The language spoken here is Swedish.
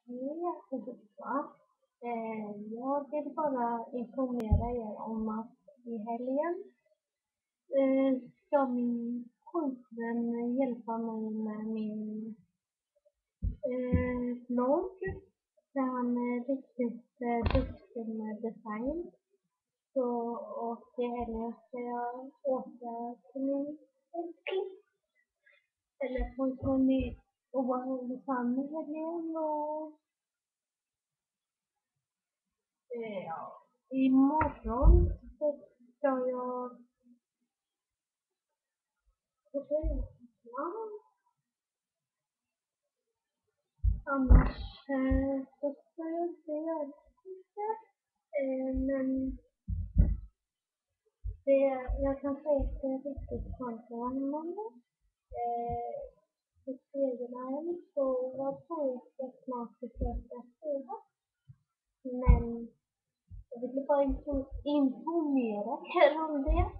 Jättebra. Jag vill bara informera er om att i helgen ska min pojkvän hjälpa mig med min blogg. Där han är riktigt duktig med design. Så, och i helgen ska jag åka till min älskling. Eller pojkvän och vara hos han i helgen. Och ja, imorgon så ska jag ja, annars så ska jag inte göra det. Men jag kan säga att det är riktigt skönt att vara hemma. På fredagen så jag tror jag ska snart försöka skriva. Men jag vill bara informera er om det.